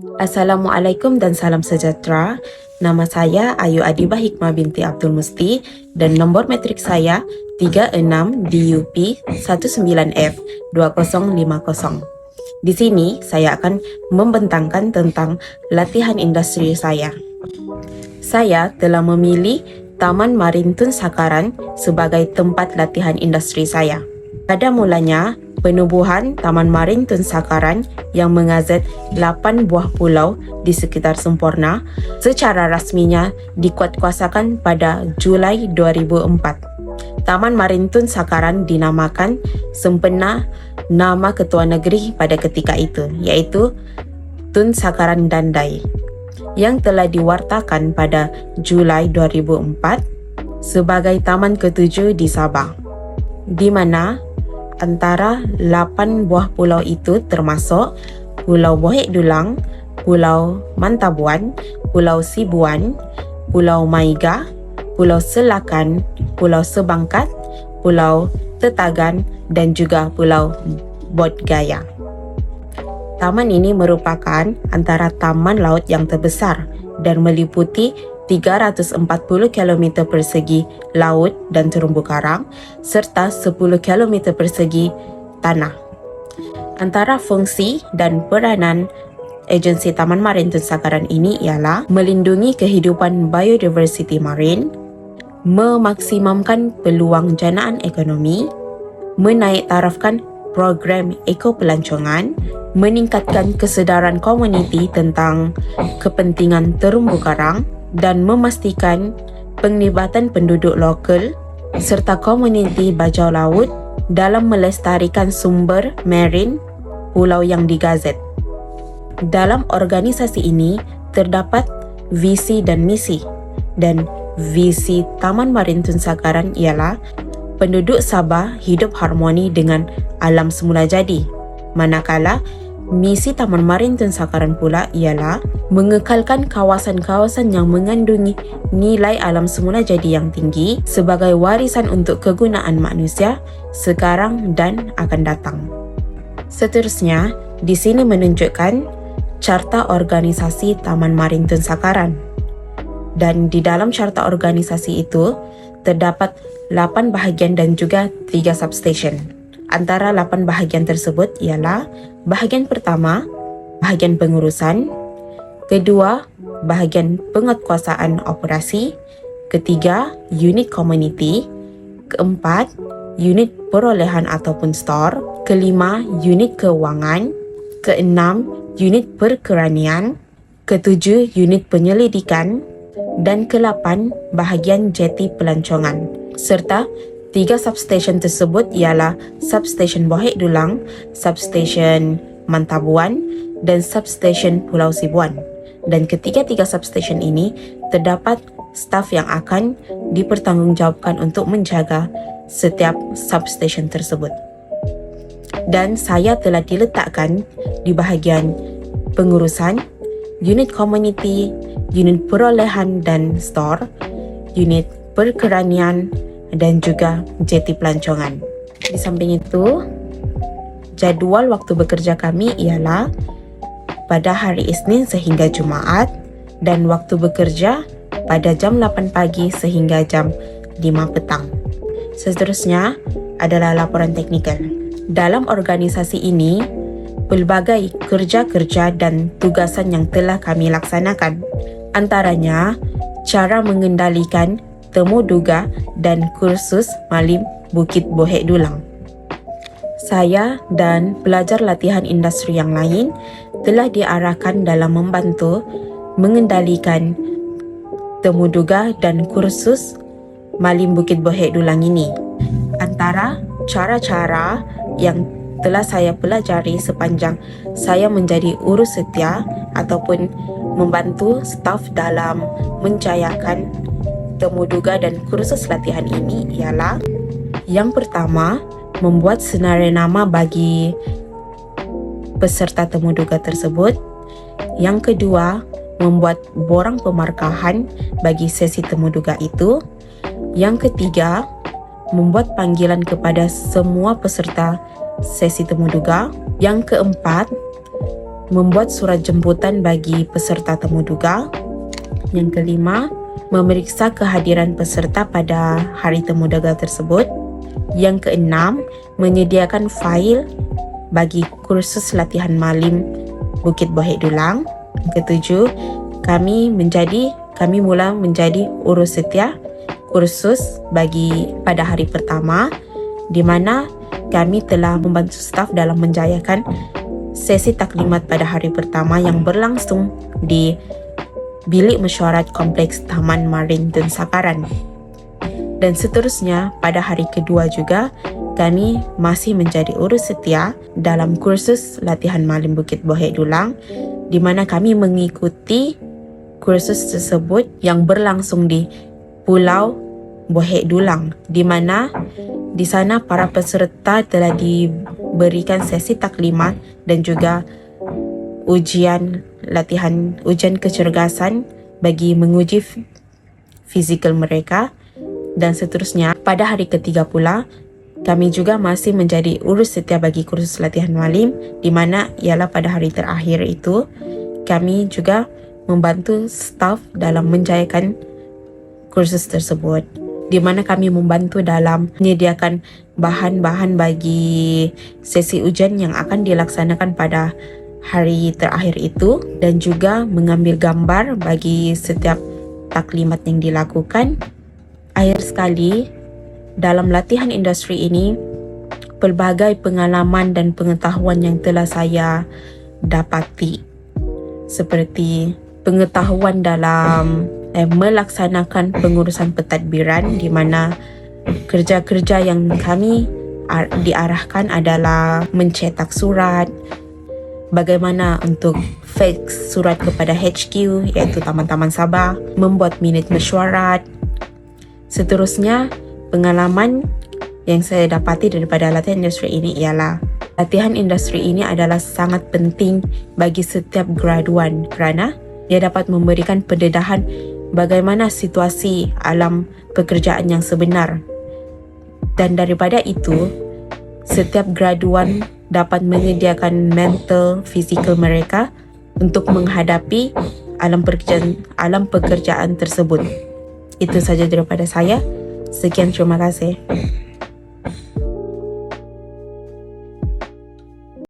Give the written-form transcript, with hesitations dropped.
Assalamualaikum dan salam sejahtera. Nama saya Ayu Adibah Hikmah binti Abdul Musti dan nombor metrik saya 36 DUP 19F 2050. Di sini saya akan membentangkan tentang latihan industri saya. Saya telah memilih Taman Marin Tun Sakaran sebagai tempat latihan industri saya. Pada mulanya, penubuhan Taman Marin Tun Sakaran yang mengazet 8 buah pulau di sekitar Semporna secara rasminya dikuatkuasakan pada Julai 2004. Taman Marin Tun Sakaran dinamakan sempena nama Ketua Negeri pada ketika itu, iaitu Tun Sakaran Dandai, yang telah diwartakan pada Julai 2004 sebagai taman ketujuh di Sabah, di mana antara 8 buah pulau itu termasuk Pulau Bohek Dulang, Pulau Mantabuan, Pulau Sibuan, Pulau Maiga, Pulau Selakan, Pulau Sebangkat, Pulau Tetagan dan juga Pulau Bodgaya. Taman ini merupakan antara taman laut yang terbesar dan meliputi 340 km persegi laut dan terumbu karang serta 10 km persegi tanah. Antara fungsi dan peranan agensi Taman Marin Tun Sakaran ini ialah melindungi kehidupan biodiversiti marin, memaksimumkan peluang janaan ekonomi, menaiktarafkan program ekopelancongan, meningkatkan kesedaran komuniti tentang kepentingan terumbu karang dan memastikan penglibatan penduduk lokal serta komuniti bajau laut dalam melestarikan sumber marin pulau yang digazet. Dalam organisasi ini terdapat visi dan misi, dan visi Taman Marin Tun Sakaran ialah penduduk Sabah hidup harmoni dengan alam semula jadi, manakala misi Taman Marin Tun Sakaran pula ialah mengekalkan kawasan-kawasan yang mengandungi nilai alam semula jadi yang tinggi sebagai warisan untuk kegunaan manusia sekarang dan akan datang. Seterusnya, di sini menunjukkan Carta Organisasi Taman Marin Tun Sakaran. Dan di dalam carta organisasi itu terdapat 8 bahagian dan juga 3 substation. Antara 8 bahagian tersebut ialah bahagian pertama, bahagian pengurusan, kedua, bahagian penguatkuasaan operasi, ketiga, unit community, keempat, unit perolehan ataupun store, kelima, unit keuangan, keenam, unit perkeranian, ketujuh, unit penyelidikan, dan ke-8 bahagian jeti pelancongan. Serta 3 substation tersebut ialah Substation Bohek Dulang, Substation Mantabuan dan Substation Pulau Sibuan. Dan ketiga-tiga substation ini terdapat staf yang akan dipertanggungjawabkan untuk menjaga setiap substation tersebut. Dan saya telah diletakkan di bahagian pengurusan, unit community, unit perolehan dan store, unit perkeranian dan juga jeti pelancongan. Di samping itu, jadual waktu bekerja kami ialah pada hari Isnin sehingga Jumaat dan waktu bekerja pada jam 8 pagi sehingga jam 5 petang. Seterusnya adalah laporan teknikal. Dalam organisasi ini, pelbagai kerja-kerja dan tugasan yang telah kami laksanakan. Antaranya, cara mengendalikan temu duga dan kursus Malim Bukit Bohek Dulang. Saya dan pelajar latihan industri yang lain telah diarahkan dalam membantu mengendalikan temu duga dan kursus Malim Bukit Bohek Dulang ini. Antara cara-cara yang telah saya pelajari sepanjang saya menjadi urus setia ataupun membantu staf dalam menjayakan temu duga dan kursus latihan ini ialah yang pertama, membuat senarai nama bagi peserta temu duga tersebut. Yang kedua, membuat borang pemarkahan bagi sesi temu duga itu. Yang ketiga, membuat panggilan kepada semua peserta sesi temu duga. Yang keempat, membuat surat jemputan bagi peserta temuduga. Yang kelima, memeriksa kehadiran peserta pada hari temuduga tersebut. Yang keenam, menyediakan fail bagi kursus latihan malim Bukit Bohek Dulang. Yang ketujuh, kami mula menjadi urus setia kursus bagi pada hari pertama, di mana kami telah membantu staf dalam menjayakan sesi taklimat pada hari pertama yang berlangsung di Bilik Mesyuarat Kompleks Taman Marin Tun Sakaran. Dan seterusnya, pada hari kedua juga, kami masih menjadi urus setia dalam kursus latihan malim Bukit Bohek Dulang, di mana kami mengikuti kursus tersebut yang berlangsung di Pulau Bohek Dulang, di mana di sana para peserta telah diberikan sesi taklimat dan juga ujian kecergasan bagi menguji fizikal mereka. Dan seterusnya, pada hari ketiga pula, kami juga masih menjadi urus setia bagi kursus latihan malim, di mana ialah pada hari terakhir itu kami juga membantu staf dalam menjayakan kursus tersebut, di mana kami membantu dalam menyediakan bahan-bahan bagi sesi ujian yang akan dilaksanakan pada hari terakhir itu, dan juga mengambil gambar bagi setiap taklimat yang dilakukan. Akhir sekali, dalam latihan industri ini, pelbagai pengalaman dan pengetahuan yang telah saya dapati, seperti pengetahuan dalam melaksanakan pengurusan pentadbiran, di mana kerja-kerja yang kami diarahkan adalah mencetak surat, bagaimana untuk fax surat kepada HQ iaitu Taman-Taman Sabah, membuat minit mesyuarat. Seterusnya, pengalaman yang saya dapati daripada latihan industri ini ialah latihan industri ini adalah sangat penting bagi setiap graduan kerana dia dapat memberikan pendedahan bagaimana situasi alam pekerjaan yang sebenar. Dan daripada itu, setiap graduan dapat menyediakan mental, fizikal mereka untuk menghadapi alam pekerjaan tersebut. Itu saja daripada saya. Sekian, terima kasih.